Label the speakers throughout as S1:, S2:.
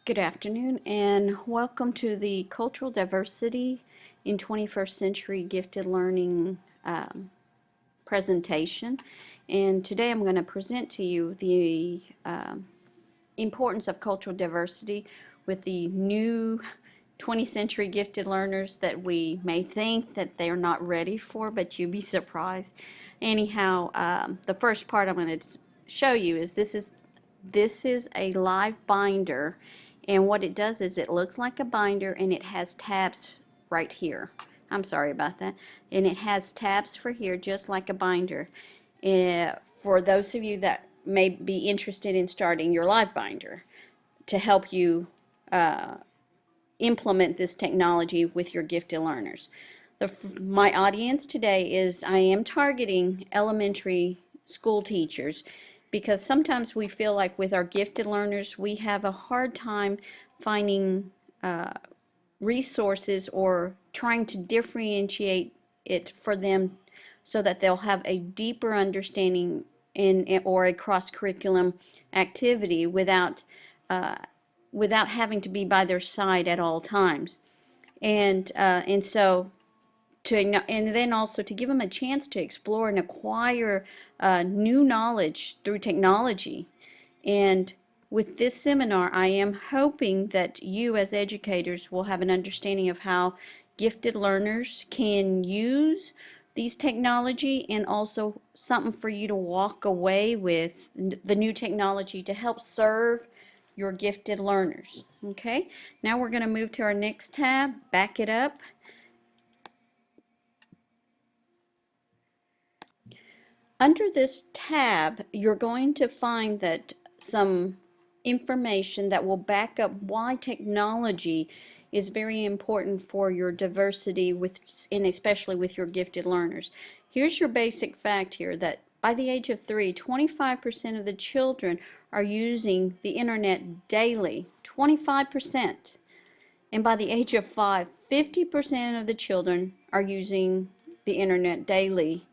S1: Good afternoon and welcome to the Cultural Diversity in 21st Century Gifted Learning presentation. And today I'm going to present to you the importance of cultural diversity with the new 20th century gifted learners that we may think that they're not ready for, but you'd be surprised. Anyhow, the first part I'm going to show you is this is a live binder, and what it does is it looks like a binder and it has tabs right here. I'm sorry about that. And it has tabs for here just like a binder. For those of you that may be interested in starting your live binder to help you implement this technology with your gifted learners. My audience today is I am targeting elementary school teachers because sometimes we feel like with our gifted learners we have a hard time finding resources or trying to differentiate it for them so that they'll have a deeper understanding or a cross-curriculum activity without having to be by their side at all times. And so and then also to give them a chance to explore and acquire new knowledge through technology. And with this seminar, I am hoping that you as educators will have an understanding of how gifted learners can use these technology, and also something for you to walk away with the new technology to help serve your gifted learners. Okay, now we're going to move to our next tab. Back it up. Under this tab, you're going to find that some information that will back up why technology is very important for your diversity and especially with your gifted learners. Here's your basic fact here that by the age of 3, 25% of the children are using the internet daily. 25%. And by the age of 5, 50% of the children are using the internet daily.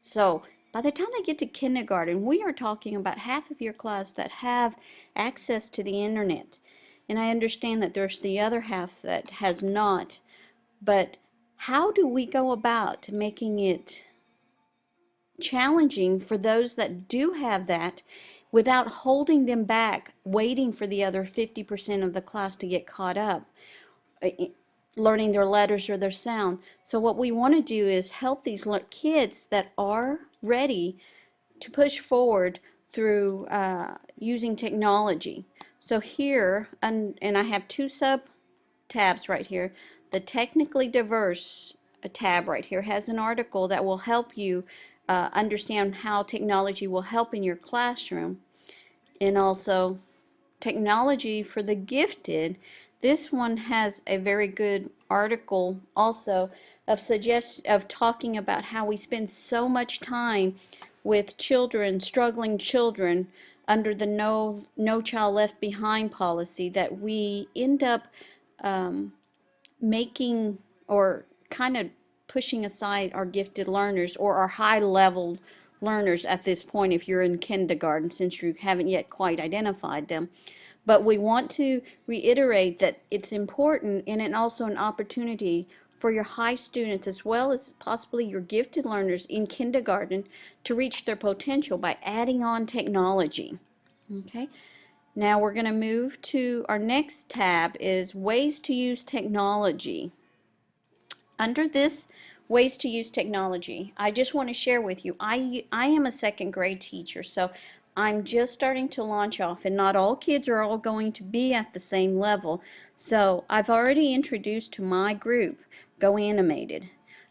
S1: So by the time they get to kindergarten, we are talking about half of your class that have access to the internet. And I understand that there's the other half that has not. But how do we go about making it challenging for those that do have that without holding them back, waiting for the other 50% of the class to get caught up? Learning their letters or their sound. So what we want to do is help these kids that are ready to push forward through using technology. So here, and I have two sub tabs right here. The technically diverse tab right here has an article that will help you understand how technology will help in your classroom, and also technology for the gifted. This one has a very good article also of talking about how we spend so much time with children, struggling children, under the no child left behind policy, that we end up making or kind of pushing aside our gifted learners or our high level learners at this point if you're in kindergarten, since you haven't yet quite identified them. But we want to reiterate that it's important and also an opportunity for your high students as well as possibly your gifted learners in kindergarten to reach their potential by adding on technology. Okay, now we're going to move to our next tab is ways to use technology. Under this ways to use technology, I just want to share with you, I am a second grade teacher, so I'm just starting to launch off, and not all kids are all going to be at the same level. So I've already introduced to my group Go Animated.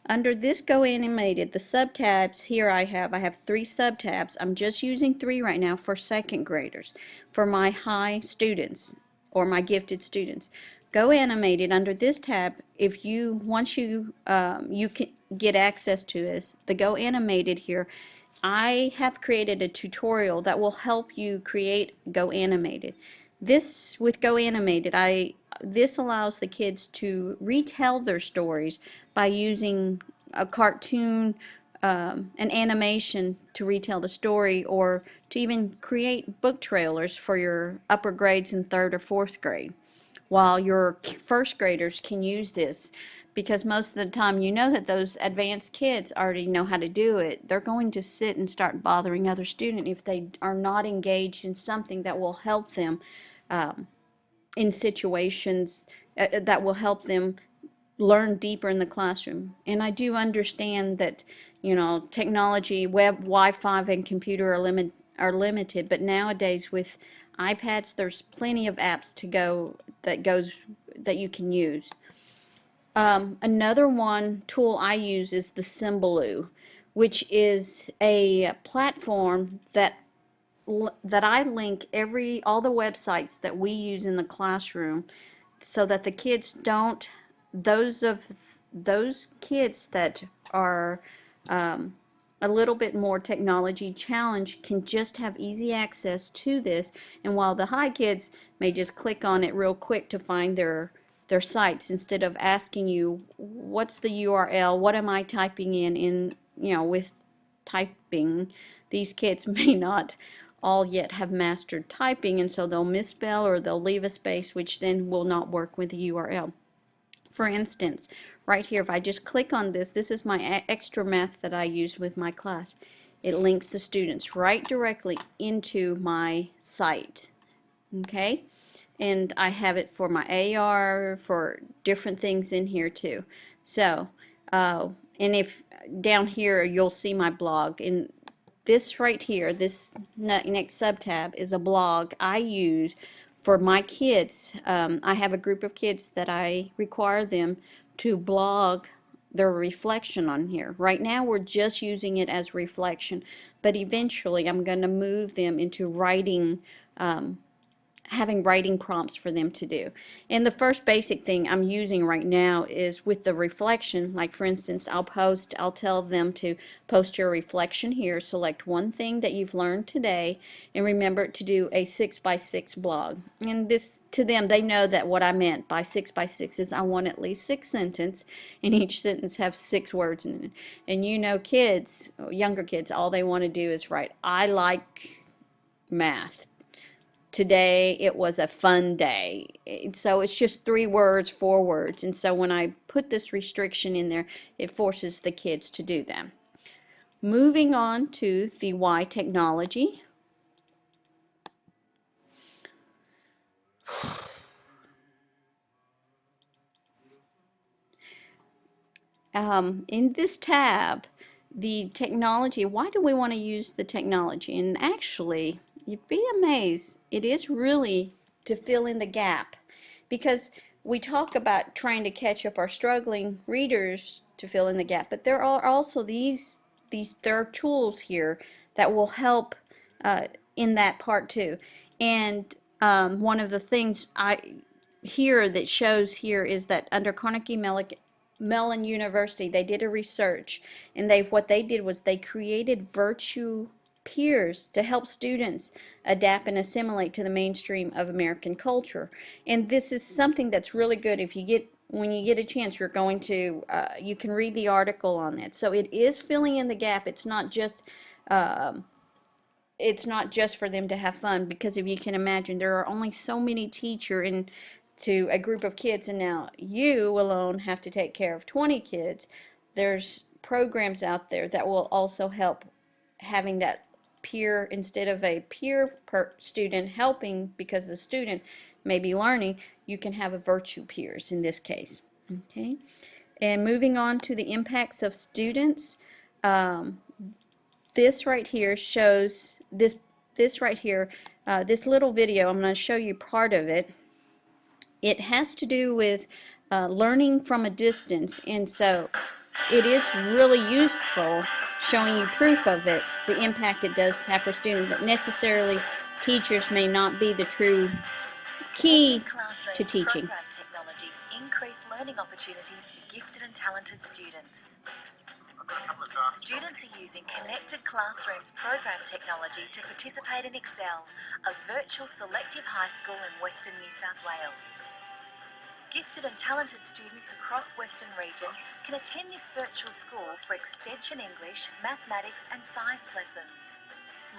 S1: Under this Go Animated, the subtabs here I have 3 subtabs. I'm just using 3 right now for second graders, for my high students or my gifted students. Go Animated, under this tab, if you once you you can get access to this, the Go Animated here, I have created a tutorial that will help you create Go Animated. This with Go Animated, this allows the kids to retell their stories by using a cartoon an animation to retell the story, or to even create book trailers for your upper grades in third or fourth grade, while your first graders can use this. Because most of the time, you know that those advanced kids already know how to do it. They're going to sit and start bothering other students if they are not engaged in something that will help them in situations that will help them learn deeper in the classroom. And I do understand that, technology, web, Wi-Fi, and computer are limited, but nowadays with iPads, there's plenty of apps that you can use. Another tool I use is the Symbaloo, which is a platform that I link all the websites that we use in the classroom, so that the kids don't those kids that are a little bit more technology challenged can just have easy access to this, and while the high kids may just click on it real quick to find their sites, instead of asking you, what's the URL, what am I typing in, with typing, these kids may not all yet have mastered typing, and so they'll misspell or they'll leave a space, which then will not work with the URL. For instance, right here, if I just click on this is my extra math that I use with my class. It links the students right directly into my site. Okay? And I have it for my AR, for different things in here too. So, and if down here you'll see my blog, and this right here, this next sub-tab is a blog I use for my kids. I have a group of kids that I require them to blog their reflection on here. Right now we're just using it as reflection, but eventually I'm going to move them into writing, having writing prompts for them to do. And the first basic thing I'm using right now is with the reflection. Like, for instance, I'll tell them to post your reflection here, select one thing that you've learned today, and remember to do a 6x6 blog. And this, to them, they know that what I meant by 6x6 is I want at least 6 sentences, and each sentence have 6 words in it. And kids, younger kids, all they want to do is write, I like math. Today it was a fun day. So it's just 3 words, 4 words. And so when I put this restriction in there, it forces the kids to do that. Moving on to the Y technology. In this tab, the technology, why do we want to use the technology? And actually, you'd be amazed, it is really to fill in the gap, because we talk about trying to catch up our struggling readers to fill in the gap, but there are also there are tools here that will help in that part too. And one of the things that shows here is that under Carnegie Mellon University, they did a research, and what they did was they created virtual peers to help students adapt and assimilate to the mainstream of American culture. And this is something that's really good. When you get a chance, you can read the article on it. So it is filling in the gap. It's not just for them to have fun, because if you can imagine, there are only so many teachers to a group of kids, and now you alone have to take care of 20 kids. There's programs out there that will also help, having that peer, instead of a peer per student helping because the student may be learning, you can have a virtual peers in this case. Okay, and moving on to the impacts of students. This right here shows this right here, this little video. I'm going to show you part of it. It has to do with learning from a distance, and so it is really useful, showing you proof of it, the impact it does have for students, but necessarily teachers may not be the true key to teaching.
S2: Program technologies increase learning opportunities for gifted and talented students. Students are using Connected Classrooms program technology to participate in Excel, a virtual selective high school in Western New South Wales. Gifted and talented students across Western Region can attend this virtual school for Extension English, Mathematics and Science lessons.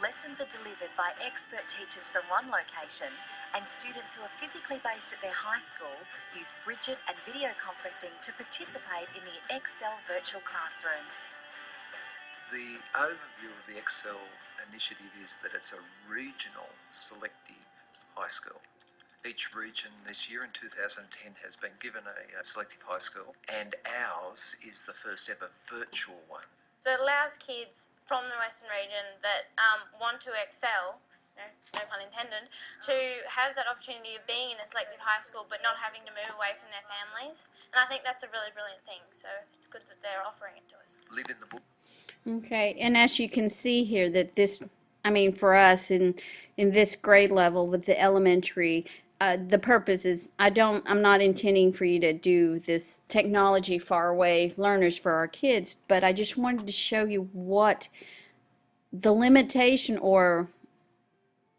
S2: Lessons are delivered by expert teachers from one location, and students who are physically based at their high school use Bridget and video conferencing to participate in the Excel virtual classroom.
S3: The overview of the Excel initiative is that it's a regional selective high school. Each region this year in 2010 has been given a selective high school, and ours is the first ever virtual one.
S4: So it allows kids from the Western region that want to excel, no pun intended, to have that opportunity of being in a selective high school but not having to move away from their families. And I think that's a really brilliant thing, so it's good that they're offering it to us.
S3: Live in the book.
S1: Okay, and as you can see here that this, I mean for us in this grade level with the elementary, the purpose is I'm not intending for you to do this technology far away learners for our kids, but I just wanted to show you what the limitation or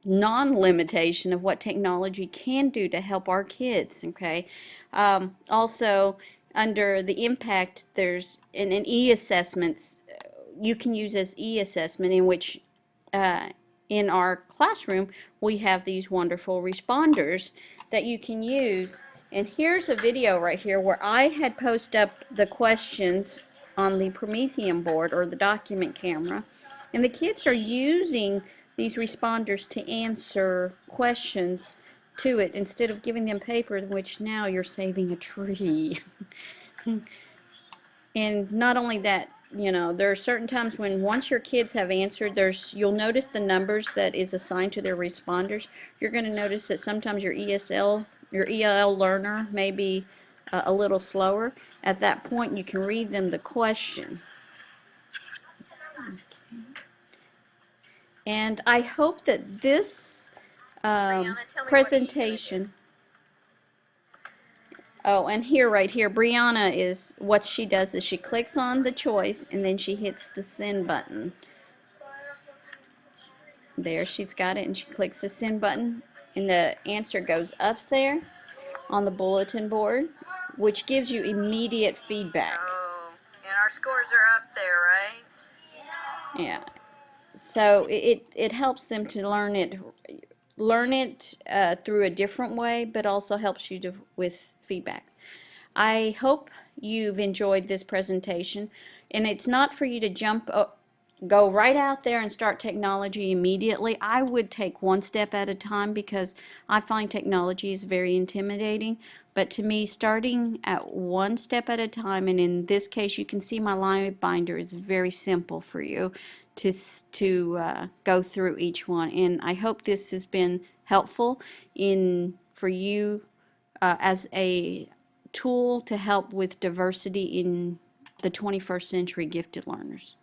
S1: non-limitation of what technology can do to help our kids, okay? Also, under the impact, there's an e-assessments you can use as e-assessment in which in our classroom we have these wonderful responders that you can use, and here's a video right here where I had posted up the questions on the Promethean board or the document camera, and the kids are using these responders to answer questions to it instead of giving them paper, in which now you're saving a tree. And not only that, you know, there are certain times when once your kids have answered, you'll notice the numbers that is assigned to their responders. You're going to notice that sometimes your EL learner may be a little slower. At that point, you can read them the question. And I hope that this presentation. Oh, and here, right here, Brianna is, what she does is she clicks on the choice and then she hits the send button. There, she's got it, and she clicks the send button and the answer goes up there on the bulletin board, which gives you immediate feedback.
S5: Oh, and our scores are up there, right?
S1: Yeah. So it helps them to learn it through a different way, but also helps you with feedbacks. I hope you've enjoyed this presentation, and it's not for you to go right out there and start technology immediately. I would take one step at a time because I find technology is very intimidating. But to me, starting at one step at a time, and in this case you can see my line binder is very simple for you to go through each one. And I hope this has been helpful for you as a tool to help with diversity in the 21st century gifted learners.